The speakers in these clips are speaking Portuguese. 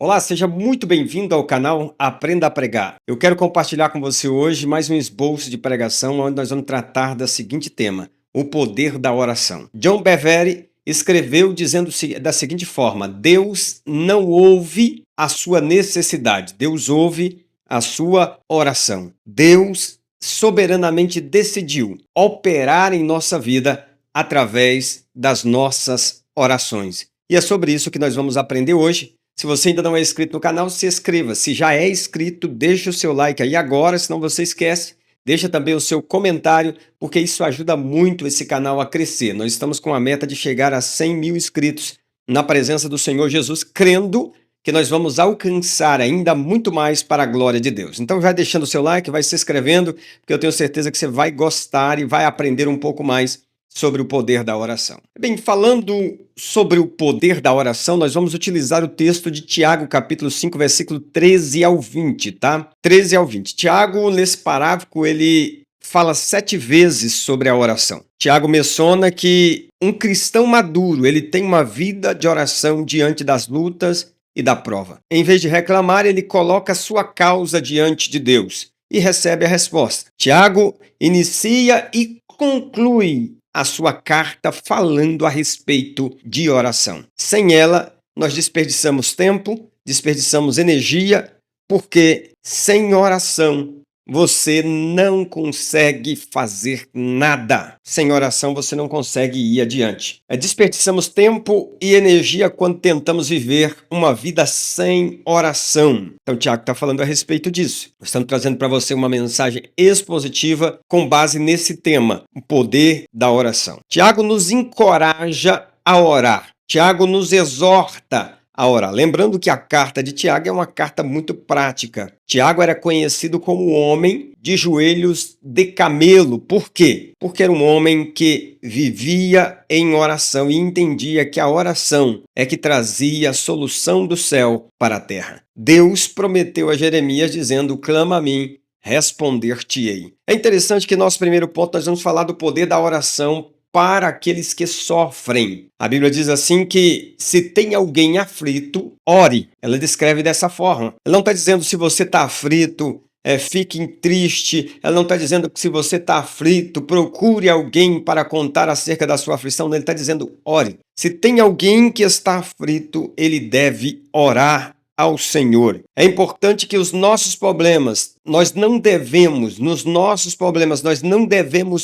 Olá, seja muito bem-vindo ao canal Aprenda a Pregar. Eu quero compartilhar com você hoje mais um esboço de pregação onde nós vamos tratar do seguinte tema: o poder da oração. John Bevere escreveu dizendo da seguinte forma: Deus não ouve a sua necessidade, Deus ouve a sua oração. Deus soberanamente decidiu operar em nossa vida através das nossas orações. E é sobre isso que nós vamos aprender hoje. Se você ainda não é inscrito no canal, se inscreva. Se já é inscrito, deixa o seu like aí agora, senão você esquece. Deixa também o seu comentário, porque isso ajuda muito esse canal a crescer. Nós estamos com a meta de chegar a 100 mil inscritos na presença do Senhor Jesus, crendo que nós vamos alcançar ainda muito mais para a glória de Deus. Então vai deixando o seu like, vai se inscrevendo, porque eu tenho certeza que você vai gostar e vai aprender um pouco mais sobre o poder da oração. Bem, falando sobre o poder da oração, nós vamos utilizar o texto de Tiago, capítulo 5, versículo 13 ao 20, tá? 13 ao 20. Tiago, nesse parágrafo, ele fala 7 vezes sobre a oração. Tiago menciona que um cristão maduro, ele tem uma vida de oração diante das lutas e da prova. Em vez de reclamar, ele coloca a sua causa diante de Deus e recebe a resposta. Tiago inicia e conclui a sua carta falando a respeito de oração. Sem ela, nós desperdiçamos tempo, desperdiçamos energia, porque sem oração você não consegue fazer nada. Sem oração você não consegue ir adiante. Desperdiçamos tempo e energia quando tentamos viver uma vida sem oração. Então, Tiago está falando a respeito disso. Estamos trazendo para você uma mensagem expositiva com base nesse tema, o poder da oração. Tiago nos encoraja a orar. Tiago nos exorta a orar. Lembrando que a carta de Tiago é uma carta muito prática. Tiago era conhecido como o homem de joelhos de camelo. Por quê? Porque era um homem que vivia em oração e entendia que a oração é que trazia a solução do céu para a terra. Deus prometeu a Jeremias dizendo: clama a mim, responder-te-ei. É interessante que nosso primeiro ponto nós vamos falar do poder da oração para aqueles que sofrem. A Bíblia diz assim que se tem alguém aflito, ore. Ela descreve dessa forma. Ela não está dizendo se você está aflito, fique triste. Ela não está dizendo que se você está aflito, procure alguém para contar acerca da sua aflição. Ele está dizendo, ore. Se tem alguém que está aflito, ele deve orar ao Senhor. É importante que nos nossos problemas, nós não devemos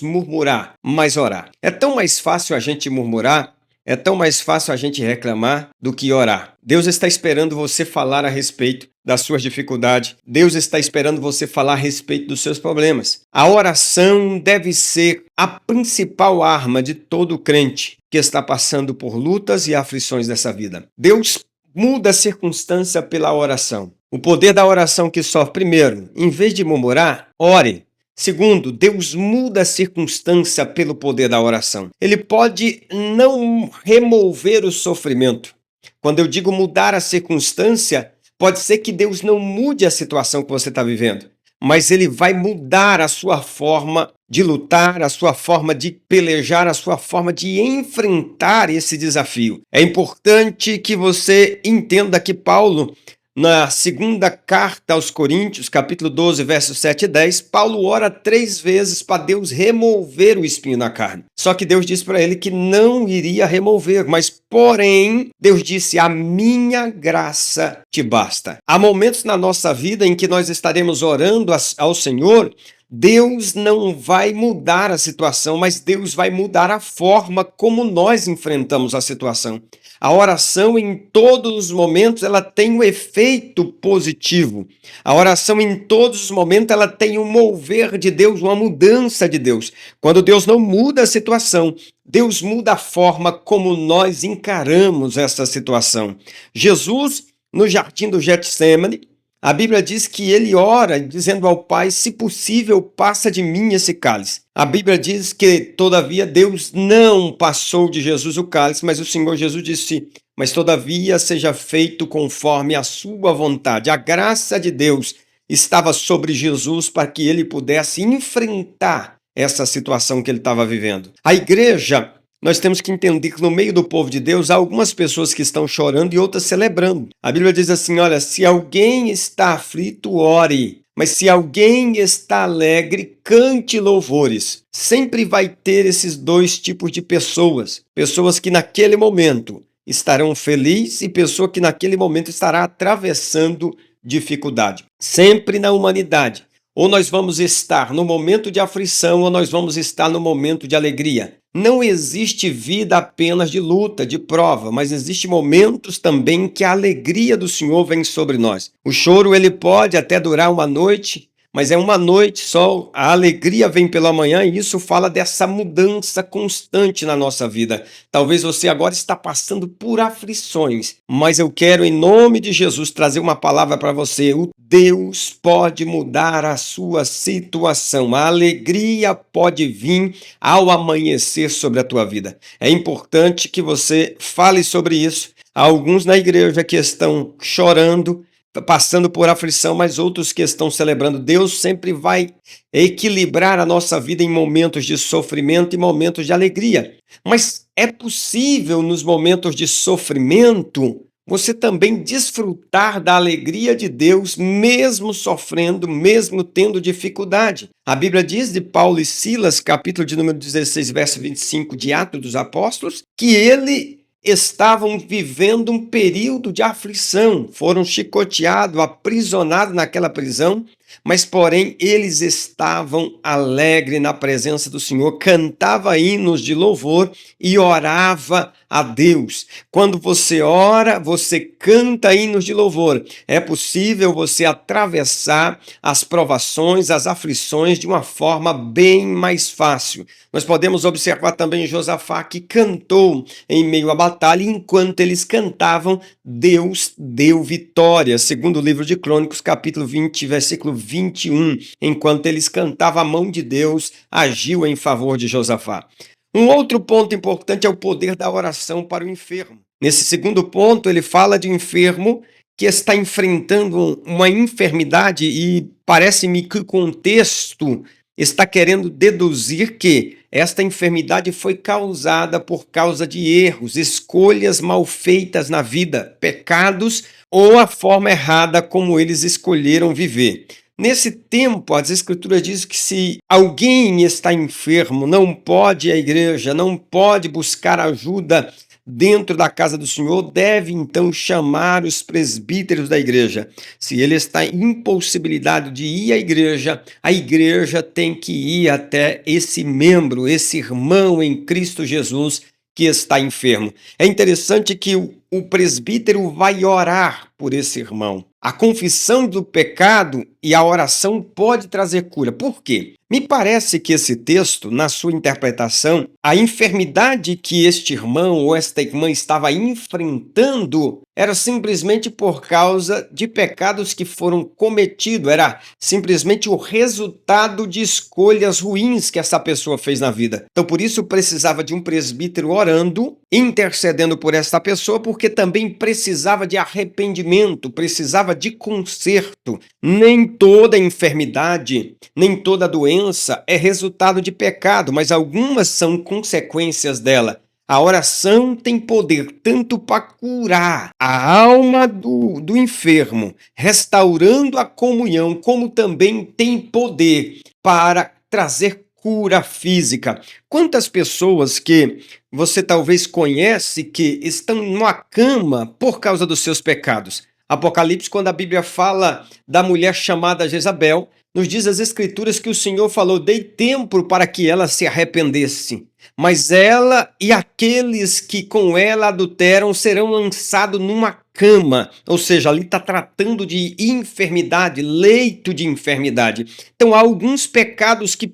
murmurar, mas orar. É tão mais fácil a gente murmurar, é tão mais fácil a gente reclamar do que orar. Deus está esperando você falar a respeito das suas dificuldades. Deus está esperando você falar a respeito dos seus problemas. A oração deve ser a principal arma de todo crente que está passando por lutas e aflições dessa vida. Deus muda a circunstância pela oração. O poder da oração que sofre, primeiro, em vez de murmurar, ore. Segundo, Deus muda a circunstância pelo poder da oração. Ele pode não remover o sofrimento. Quando eu digo mudar a circunstância, pode ser que Deus não mude a situação que você está vivendo, mas ele vai mudar a sua forma de lutar, a sua forma de pelejar, a sua forma de enfrentar esse desafio. É importante que você entenda que Paulo, na segunda carta aos Coríntios, capítulo 12, versos 7 e 10, Paulo ora 3 vezes para Deus remover o espinho na carne. Só que Deus disse para ele que não iria remover, mas porém, Deus disse, a minha graça te basta. Há momentos na nossa vida em que nós estaremos orando ao Senhor. Deus não vai mudar a situação, mas Deus vai mudar a forma como nós enfrentamos a situação. A oração, em todos os momentos, ela tem um efeito positivo. A oração, em todos os momentos, ela tem um mover de Deus, uma mudança de Deus. Quando Deus não muda a situação, Deus muda a forma como nós encaramos essa situação. Jesus, no jardim do Getsêmani, a Bíblia diz que ele ora dizendo ao Pai, se possível, passa de mim esse cálice. A Bíblia diz que, todavia, Deus não passou de Jesus o cálice, mas o Senhor Jesus disse, mas todavia seja feito conforme a sua vontade. A graça de Deus estava sobre Jesus para que ele pudesse enfrentar essa situação que ele estava vivendo. A igreja nós temos que entender que no meio do povo de Deus há algumas pessoas que estão chorando e outras celebrando. A Bíblia diz assim: olha, se alguém está aflito, ore. Mas se alguém está alegre, cante louvores. Sempre vai ter esses dois tipos de pessoas. Pessoas que naquele momento estarão felizes e pessoa que naquele momento estará atravessando dificuldade. Sempre na humanidade. Ou nós vamos estar no momento de aflição ou nós vamos estar no momento de alegria. Não existe vida apenas de luta, de prova, mas existem momentos também que a alegria do Senhor vem sobre nós. O choro ele pode até durar uma noite, mas é uma noite só, a alegria vem pela manhã e isso fala dessa mudança constante na nossa vida. Talvez você agora está passando por aflições, mas eu quero em nome de Jesus trazer uma palavra para você. O Deus pode mudar a sua situação. A alegria pode vir ao amanhecer sobre a tua vida. É importante que você fale sobre isso. Há alguns na igreja que estão chorando, passando por aflição, mas outros que estão celebrando. Deus sempre vai equilibrar a nossa vida em momentos de sofrimento e momentos de alegria. Mas é possível nos momentos de sofrimento você também desfrutar da alegria de Deus, mesmo sofrendo, mesmo tendo dificuldade. A Bíblia diz de Paulo e Silas, capítulo de número 16, verso 25 de Atos dos Apóstolos, que ele estavam vivendo um período de aflição, foram chicoteados, aprisionados naquela prisão, mas porém eles estavam alegres na presença do Senhor, cantava hinos de louvor e orava a Deus. Quando você ora, você canta hinos de louvor. É possível você atravessar as provações, as aflições de uma forma bem mais fácil. Nós podemos observar também Josafá que cantou em meio à batalha, e enquanto eles cantavam, Deus deu vitória. Segundo o livro de Crônicos, capítulo 20, versículo 21. Enquanto eles cantavam, a mão de Deus agiu em favor de Josafá. Um outro ponto importante é o poder da oração para o enfermo. Nesse segundo ponto, ele fala de um enfermo que está enfrentando uma enfermidade e parece-me que o contexto está querendo deduzir que esta enfermidade foi causada por causa de erros, escolhas mal feitas na vida, pecados ou a forma errada como eles escolheram viver. Nesse tempo, as Escrituras dizem que se alguém está enfermo, não pode ir à igreja, não pode buscar ajuda dentro da casa do Senhor, deve então chamar os presbíteros da igreja. Se ele está em impossibilidade de ir à igreja, a igreja tem que ir até esse membro, esse irmão em Cristo Jesus que está enfermo. É interessante que o presbítero vai orar por esse irmão. A confissão do pecado e a oração pode trazer cura. Por quê? Me parece que esse texto, na sua interpretação, a enfermidade que este irmão ou esta irmã estava enfrentando era simplesmente por causa de pecados que foram cometidos, era simplesmente o resultado de escolhas ruins que essa pessoa fez na vida. Então, por isso, precisava de um presbítero orando, intercedendo por esta pessoa, porque também precisava de arrependimento, precisava de conserto. Nem toda enfermidade, nem toda doença é resultado de pecado, mas algumas são consequências dela. A oração tem poder tanto para curar a alma do enfermo, restaurando a comunhão, como também tem poder para trazer cura física. Quantas pessoas que você talvez conhece que estão numa cama por causa dos seus pecados? Apocalipse, quando a Bíblia fala da mulher chamada Jezabel, nos diz as Escrituras que o Senhor falou: dei tempo para que ela se arrependesse. Mas ela e aqueles que com ela adulteram serão lançados numa cama. Ou seja, ali está tratando de enfermidade, leito de enfermidade. Então, há alguns pecados que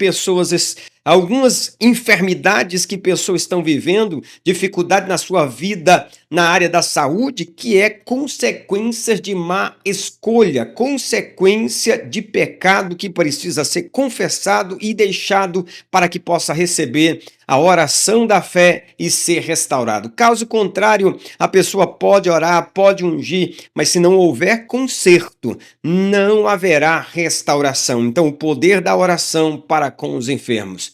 algumas enfermidades que pessoas estão vivendo, dificuldade na sua vida, na área da saúde, que é consequência de má escolha, consequência de pecado que precisa ser confessado e deixado para que possa receber a oração da fé e ser restaurado. Caso contrário, a pessoa pode orar, pode ungir, mas se não houver conserto, não haverá restauração. Então, o poder da oração para com os enfermos.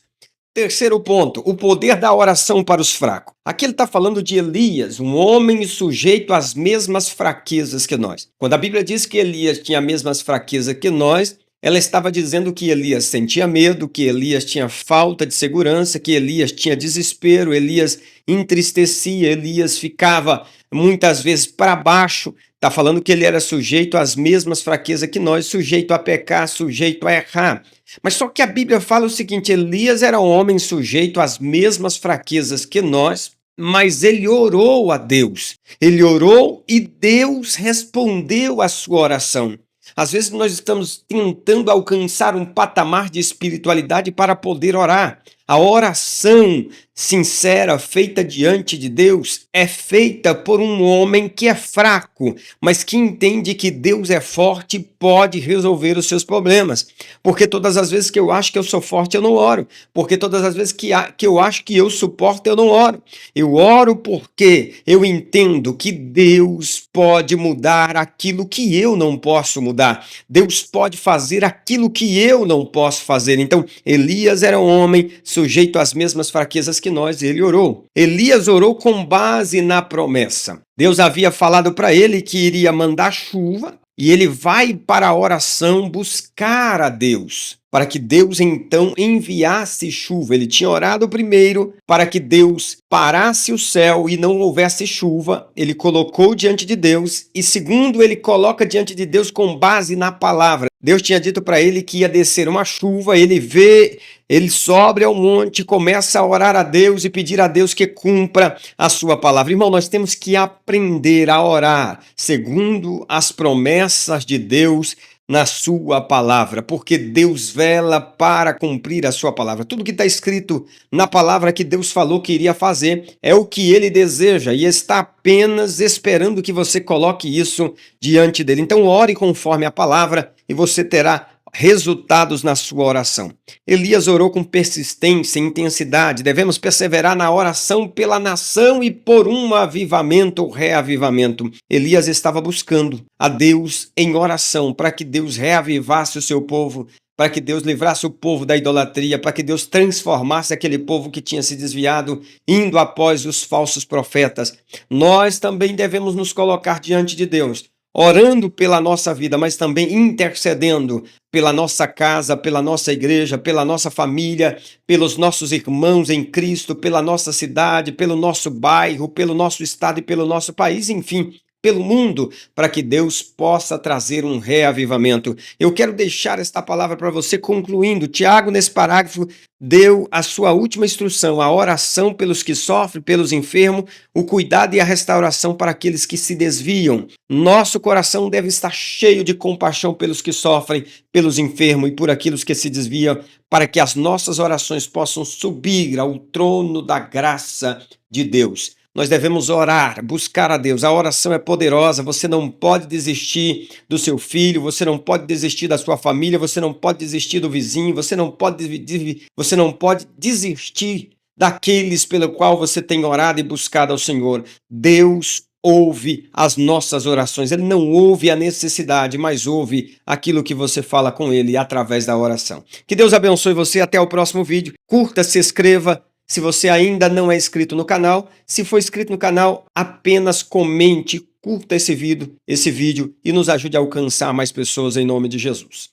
Terceiro ponto, o poder da oração para os fracos. Aqui ele está falando de Elias, um homem sujeito às mesmas fraquezas que nós. Quando a Bíblia diz que Elias tinha as mesmas fraquezas que nós, ela estava dizendo que Elias sentia medo, que Elias tinha falta de segurança, que Elias tinha desespero, Elias entristecia, Elias ficava muitas vezes para baixo. Está falando que ele era sujeito às mesmas fraquezas que nós, sujeito a pecar, sujeito a errar. Mas só que a Bíblia fala o seguinte: Elias era um homem sujeito às mesmas fraquezas que nós, mas ele orou a Deus. Ele orou e Deus respondeu à sua oração. Às vezes nós estamos tentando alcançar um patamar de espiritualidade para poder orar. A oração sincera feita diante de Deus é feita por um homem que é fraco, mas que entende que Deus é forte e pode resolver os seus problemas. Porque todas as vezes que eu acho que eu sou forte, eu não oro. Porque todas as vezes que eu acho que eu suporto, eu não oro. Eu oro porque eu entendo que Deus pode mudar aquilo que eu não posso mudar. Deus pode fazer aquilo que eu não posso fazer. Então, Elias era um homem sujeito às mesmas fraquezas que nós, ele orou. Elias orou com base na promessa. Deus havia falado para ele que iria mandar chuva e ele vai para a oração buscar a Deus, para que Deus então enviasse chuva. Ele tinha orado primeiro para que Deus parasse o céu e não houvesse chuva. Ele colocou diante de Deus e segundo, ele coloca diante de Deus com base na palavra. Deus tinha dito para ele que ia descer uma chuva, ele sobe ao monte, começa a orar a Deus e pedir a Deus que cumpra a sua palavra. Irmão, nós temos que aprender a orar segundo as promessas de Deus na sua palavra, porque Deus vela para cumprir a sua palavra. Tudo que está escrito na palavra que Deus falou que iria fazer é o que ele deseja e está apenas esperando que você coloque isso diante dele. Então ore conforme a palavra e você terá resultados na sua oração. Elias orou com persistência e intensidade. Devemos perseverar na oração pela nação e por um avivamento ou reavivamento. Elias estava buscando a Deus em oração para que Deus reavivasse o seu povo, para que Deus livrasse o povo da idolatria, para que Deus transformasse aquele povo que tinha se desviado, indo após os falsos profetas. Nós também devemos nos colocar diante de Deus, orando pela nossa vida, mas também intercedendo pela nossa casa, pela nossa igreja, pela nossa família, pelos nossos irmãos em Cristo, pela nossa cidade, pelo nosso bairro, pelo nosso estado e pelo nosso país, enfim, pelo mundo, para que Deus possa trazer um reavivamento. Eu quero deixar esta palavra para você concluindo. Tiago, nesse parágrafo, deu a sua última instrução, a oração pelos que sofrem, pelos enfermos, o cuidado e a restauração para aqueles que se desviam. Nosso coração deve estar cheio de compaixão pelos que sofrem, pelos enfermos e por aqueles que se desviam, para que as nossas orações possam subir ao trono da graça de Deus. Nós devemos orar, buscar a Deus. A oração é poderosa, você não pode desistir do seu filho, você não pode desistir da sua família, você não pode desistir do vizinho, você não pode desistir daqueles pelo qual você tem orado e buscado ao Senhor. Deus ouve as nossas orações. Ele não ouve a necessidade, mas ouve aquilo que você fala com Ele através da oração. Que Deus abençoe você. Até o próximo vídeo. Curta, se inscreva. Se você ainda não é inscrito no canal, se for inscrito no canal, apenas comente, curta esse vídeo e nos ajude a alcançar mais pessoas em nome de Jesus.